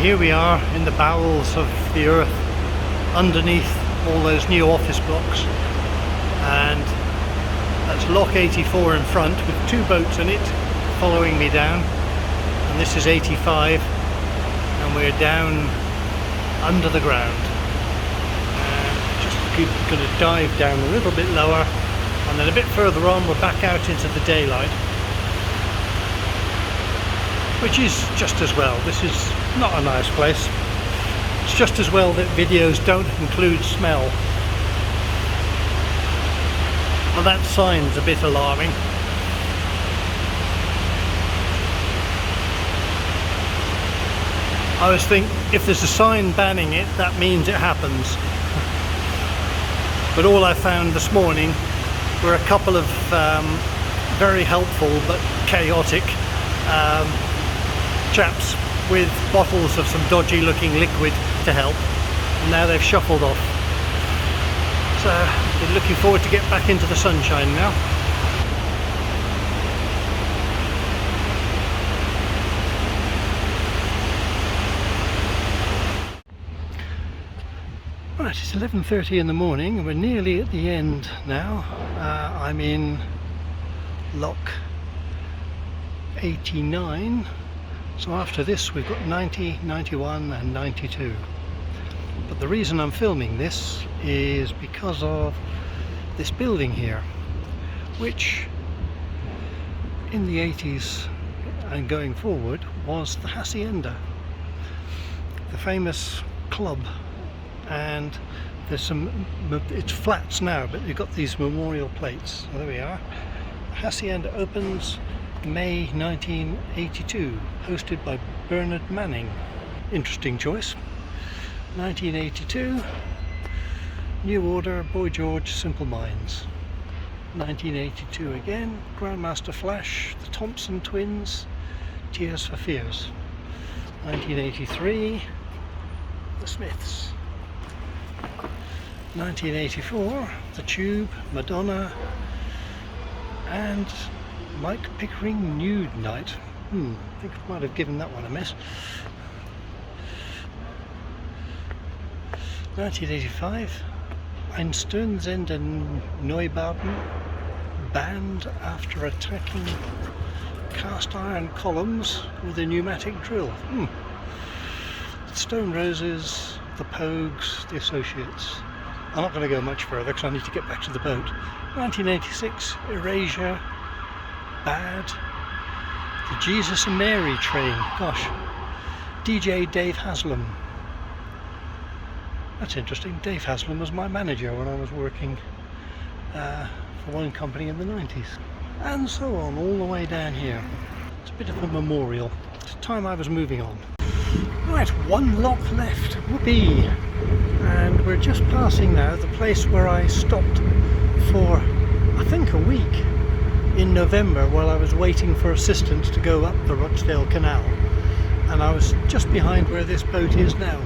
Here we are in the bowels of the earth, underneath all those new office blocks, and that's Lock 84 in front with two boats in it following me down, and this is 85, and we're down under the ground, and just going to dive down a little bit lower, and then a bit further on we're back out into the daylight, which is just as well. This is not a nice place. It's just as well that videos don't include smell. Well, that sign's a bit alarming. I always think if there's a sign banning it, that means it happens. But all I found this morning were a couple of very helpful but chaotic chaps with bottles of some dodgy looking liquid to help, and now they've shuffled off. So we're looking forward to get back into the sunshine now. Right, it's 11:30 in the morning and we're nearly at the end now. I'm in Lock 89. So after this we've got 90, 91 and 92. But the reason I'm filming this is because of this building here, which in the 80s and going forward was the Hacienda, the famous club. And there's some, it's flats now, but you've got these memorial plates. So there we are. Hacienda opens May 1982, hosted by Bernard Manning. Interesting choice. 1982, New Order, Boy George, Simple Minds. 1982 again, Grandmaster Flash, the Thompson Twins, Tears for Fears. 1983, the Smiths. 1984, the Tube, Madonna, and Mike Pickering Nude Night. I think I might have given that one a miss. 1985, Einstürzende Neubauten, banned after attacking cast iron columns with a pneumatic drill. Stone Roses, the Pogues, the Associates. I'm not going to go much further because I need to get back to the boat. 1986, Erasure, Bad, the Jesus and Mary Train. Gosh, DJ Dave Haslam. That's interesting. Dave Haslam was my manager when I was working for one company in the 90s. And so on, all the way down here. It's a bit of a memorial. It's time I was moving on. Right, one lock left. Whoopee! And we're just passing now the place where I stopped for, I think, a week in November while I was waiting for assistance to go up the Rochdale Canal. And I was just behind where this boat is now.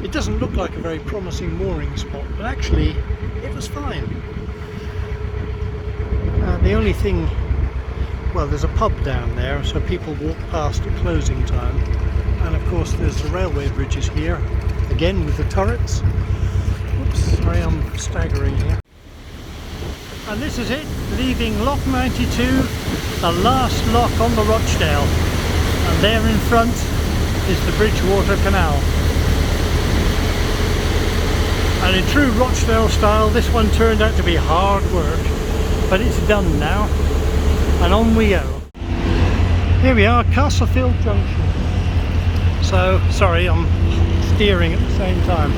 It doesn't look like a very promising mooring spot, but actually it was fine. The only thing, well, there's a pub down there, so people walk past at closing time. And of course there's the railway bridges here, again with the turrets. Oops, sorry, I'm staggering here. And this is it, leaving Lock 92, the last lock on the Rochdale. And there in front is the Bridgewater Canal. And in true Rochdale style, this one turned out to be hard work, but it's done now, and on we go. Here we are, Castlefield Junction. So, sorry, I'm steering at the same time.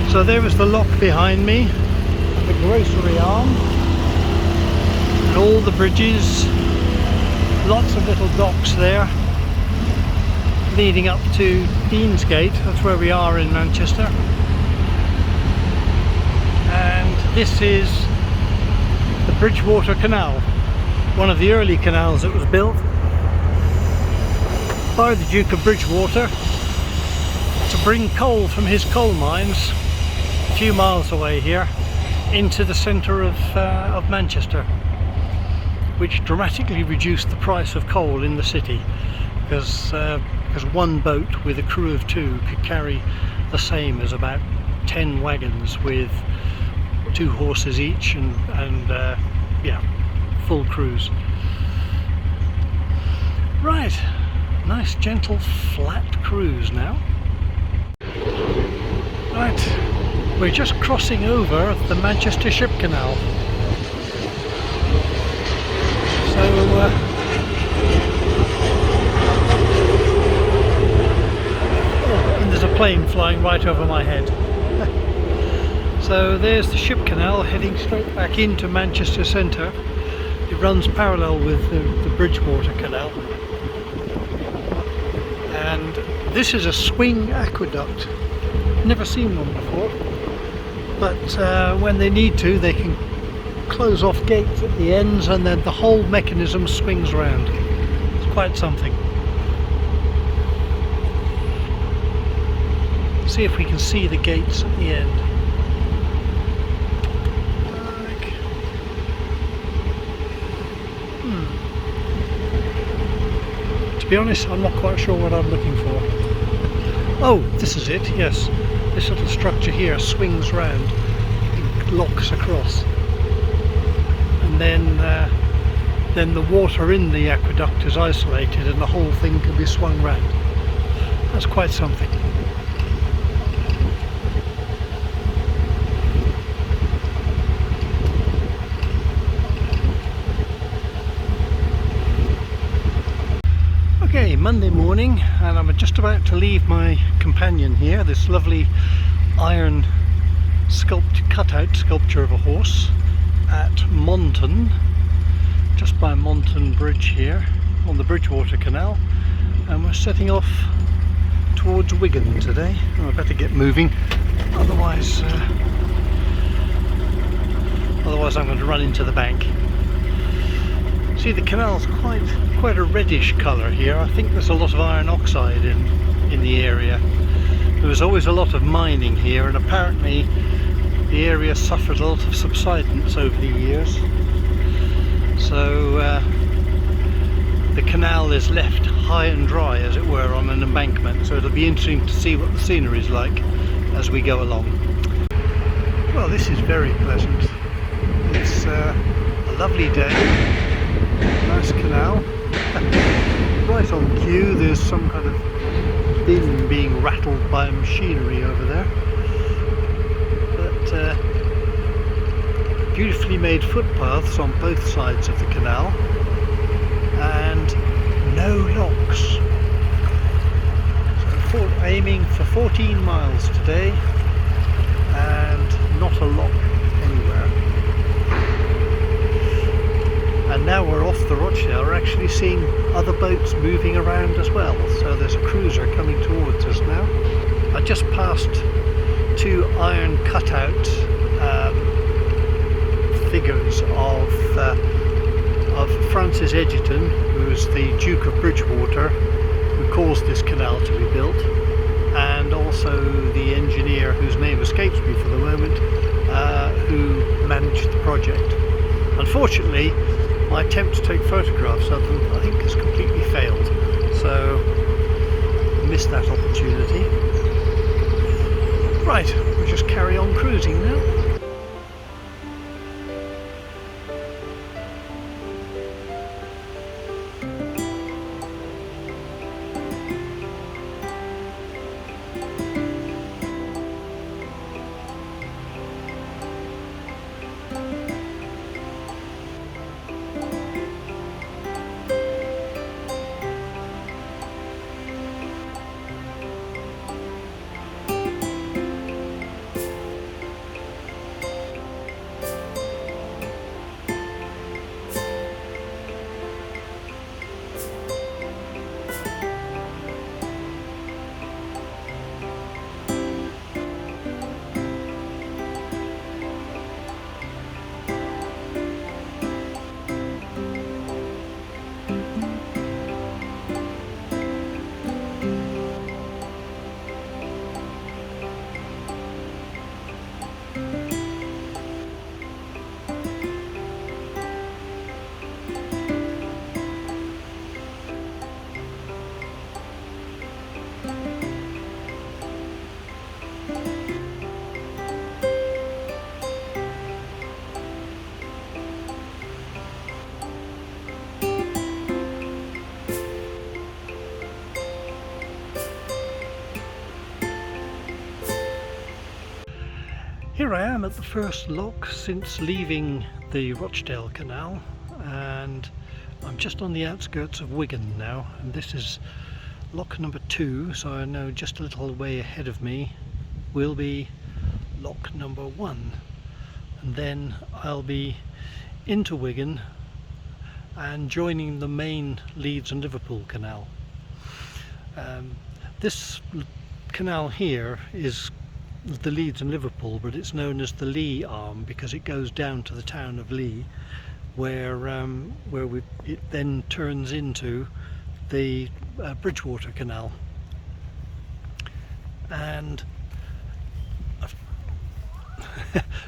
So there was the lock behind me, the grocery arm, and all the bridges, lots of little docks there, leading up to Deansgate. That's where we are in Manchester. And this is the Bridgewater Canal, one of the early canals that was built by the Duke of Bridgewater to bring coal from his coal mines a few miles away here into the centre of Manchester, which dramatically reduced the price of coal in the city, because because one boat with a crew of 2 could carry the same as about 10 wagons with 2 horses each, and yeah, full crews. Right, nice gentle flat cruise now. Right, we're just crossing over the Manchester Ship Canal. So oh, and there's a plane flying right over my head. So there's the Ship Canal heading straight back into Manchester Centre. It runs parallel with the Bridgewater Canal. And this is a swing aqueduct. Never seen one before. But when they need to, they can close off gates at the ends, and then the whole mechanism swings around. It's quite something. See if we can see the gates at the end. To be honest, I'm not quite sure what I'm looking for. Oh, this is it, yes. This little structure here swings round, it locks across. And then the water in the aqueduct is isolated and the whole thing can be swung round. That's quite something. Okay, Monday morning, and I'm just about to leave my companion here, this lovely iron cutout sculpture of a horse at Monton, just by Monton Bridge here on the Bridgewater Canal, and we're setting off towards Wigan today. Oh, I better get moving, otherwise I'm going to run into the bank. See, the canal's quite a reddish colour here. I think there's a lot of iron oxide in the area. There was always a lot of mining here, and apparently the area suffered a lot of subsidence over the years. So the canal is left high and dry, as it were, on an embankment. So it'll be interesting to see what the scenery is like as we go along. Well, this is very pleasant. It's a lovely day. Nice canal. Right on cue, there's some kind of bin being rattled by machinery over there. But beautifully made footpaths on both sides of the canal, and no locks. So aiming for 14 miles today, and not a lock anywhere. And now we're off the Rochdale, we're actually seeing other boats moving around as well. So there's a cruiser coming towards us now. I just passed 2 iron cutout figures of Francis Egerton, who is the Duke of Bridgewater, who caused this canal to be built, and also the engineer whose name escapes me for the moment, who managed the project. Unfortunately, my attempt to take photographs of them, I think, has completely failed, so I missed that opportunity. Right, we'll just carry on cruising now. Here I am at the first lock since leaving the Rochdale Canal, and I'm just on the outskirts of Wigan now, and this is lock number 2, so I know just a little way ahead of me will be lock number 1, and then I'll be into Wigan and joining the main Leeds and Liverpool canal. This canal here is the Leeds and Liverpool, but it's known as the Lee arm because it goes down to the town of Lee, where it then turns into the Bridgewater Canal. And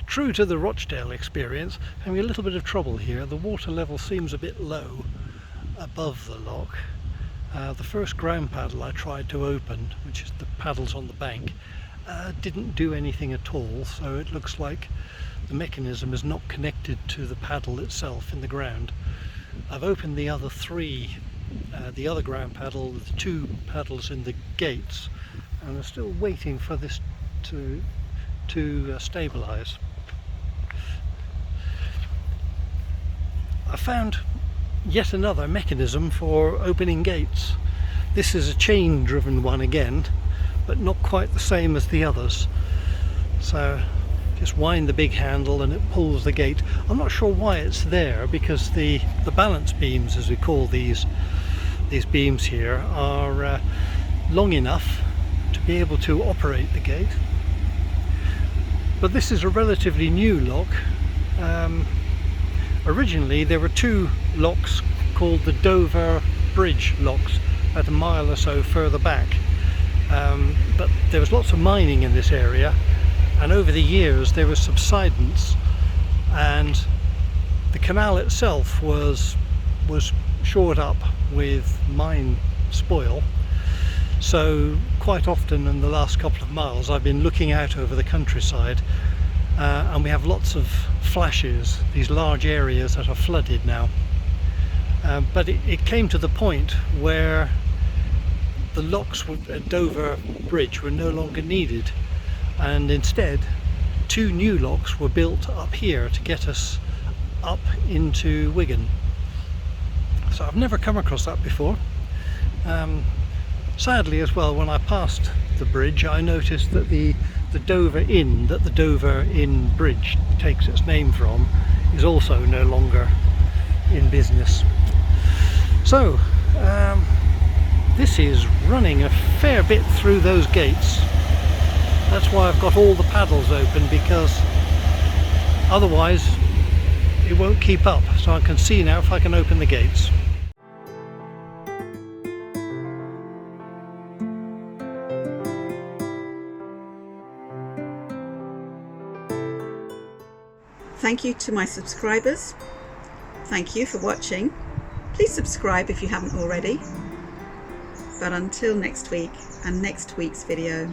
true to the Rochdale experience, having a little bit of trouble here. The water level seems a bit low above the lock. The first ground paddle I tried to open, which is the paddles on the bank, didn't do anything at all, so it looks like the mechanism is not connected to the paddle itself in the ground. I've opened the other 3, the other ground paddle, the 2 paddles in the gates, and I'm still waiting for this to stabilize. I found yet another mechanism for opening gates. This is a chain driven one again, but not quite the same as the others. So just wind the big handle and it pulls the gate. I'm not sure why it's there, because the balance beams, as we call these beams here, are long enough to be able to operate the gate. But this is a relatively new lock. Originally there were 2 locks called the Dover Bridge locks at a mile or so further back, but there was lots of mining in this area, and over the years there was subsidence, and the canal itself was shored up with mine spoil. So quite often in the last couple of miles I've been looking out over the countryside, and we have lots of flashes, these large areas that are flooded now. But it came to the point where the locks at Dover Bridge were no longer needed, and instead 2 new locks were built up here to get us up into Wigan. So I've never come across that before. Sadly as well, when I passed the bridge I noticed that the Dover Inn, that the Dover Inn Bridge takes its name from, is also no longer in business. So this is running a fair bit through those gates. That's why I've got all the paddles open, because otherwise it won't keep up. So I can see now if I can open the gates. Thank you to my subscribers. Thank you for watching. Please subscribe if you haven't already. But until next week and next week's video,